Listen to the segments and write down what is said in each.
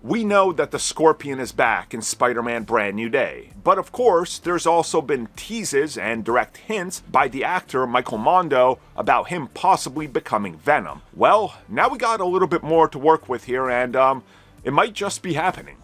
We know that the Scorpion is back in Spider-Man Brand New Day, but of course, there's also been teases and direct hints by the actor Michael Mando about him possibly becoming Venom. Well, now we got a little bit more to work with here, and it might just be happening.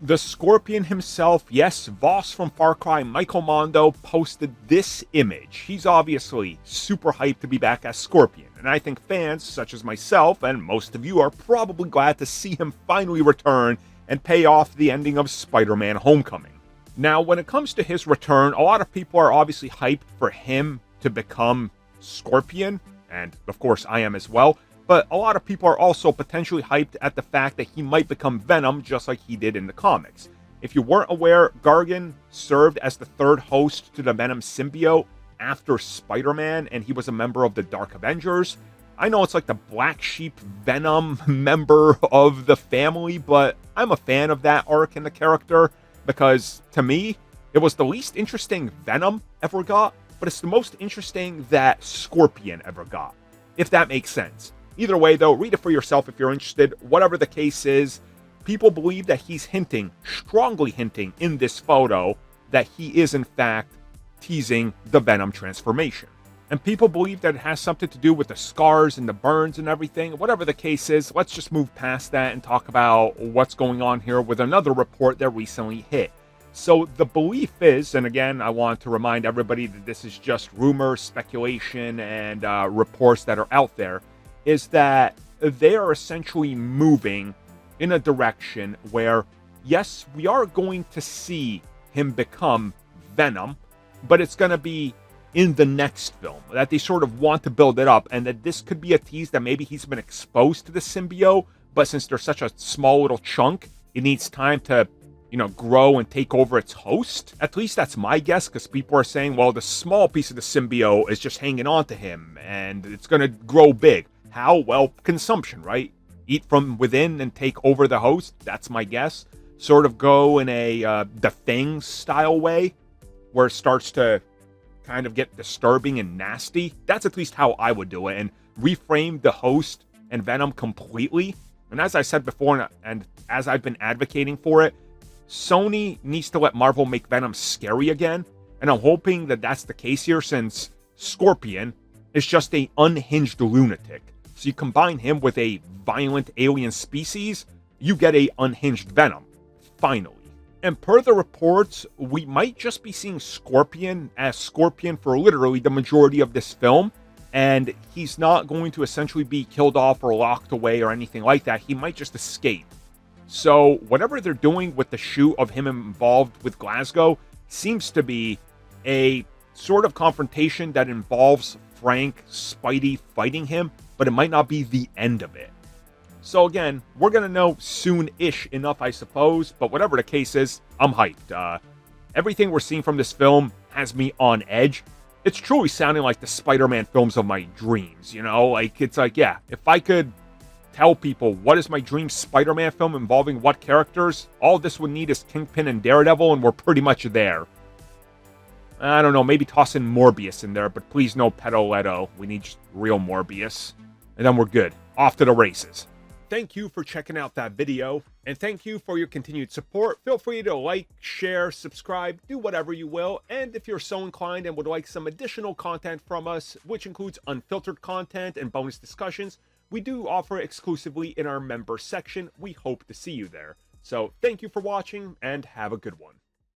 The Scorpion himself, yes, Voss from Far Cry, Michael Mando, posted this image. He's obviously super hyped to be back as Scorpion, and I think fans, such as myself and most of you, are probably glad to see him finally return and pay off the ending of Spider-Man Homecoming. Now, when it comes to his return, a lot of people are obviously hyped for him to become Scorpion, and of course I am as well. But a lot of people are also potentially hyped at the fact that he might become Venom just like he did in the comics. If you weren't aware, Gargan served as the third host to the Venom symbiote after Spider-Man, and he was a member of the Dark Avengers. I know it's like the black sheep Venom member of the family, but I'm a fan of that arc in the character because, to me, it was the least interesting Venom ever got, but it's the most interesting that Scorpion ever got, if that makes sense. Either way, though, read it for yourself if you're interested. Whatever the case is, people believe that he's hinting, strongly hinting in this photo, that he is in fact teasing the Venom transformation. And people believe that it has something to do with the scars and the burns and everything. Whatever the case is, let's just move past that and talk about what's going on here with another report that recently hit. So the belief is, and again, I want to remind everybody that this is just rumors, speculation, and reports that are out there, is that they are essentially moving in a direction where, yes, we are going to see him become Venom, but it's going to be in the next film, that they sort of want to build it up, and that this could be a tease that maybe he's been exposed to the symbiote, but since they're such a small little chunk, it needs time to, grow and take over its host. At least that's my guess, because people are saying, well, the small piece of the symbiote is just hanging on to him, and it's going to grow big. How? Well, consumption, right? Eat from within and take over the host. That's my guess. Sort of go in a The Thing style way, where it starts to kind of get disturbing and nasty. That's at least how I would do it, and reframe the host and Venom completely. And as I said before, and as I've been advocating for it, Sony needs to let Marvel make Venom scary again. And I'm hoping that that's the case here, since Scorpion is just an unhinged lunatic. So you combine him with a violent alien species, you get a unhinged Venom, finally. And per the reports, we might just be seeing Scorpion as Scorpion for literally the majority of this film, and he's not going to essentially be killed off or locked away or anything like that. He might just escape. So whatever they're doing with the shoot of him involved with Glasgow seems to be a sort of confrontation that involves Frank, Spidey fighting him, but it might not be the end of it. So again, we're going to know soon-ish enough, I suppose, but whatever the case is, I'm hyped. Everything we're seeing from this film has me on edge. It's truly sounding like the Spider-Man films of my dreams, it's like, yeah, if I could tell people what is my dream Spider-Man film involving what characters, all this would need is Kingpin and Daredevil, and we're pretty much there. I don't know, maybe toss in Morbius in there, but please no Pedo Leto. We need just real Morbius. And then we're good. Off to the races. Thank you for checking out that video, and thank you for your continued support. Feel free to like, share, subscribe, do whatever you will, and if you're so inclined and would like some additional content from us, which includes unfiltered content and bonus discussions, we do offer exclusively in our member section. We hope to see you there. So thank you for watching, and have a good one.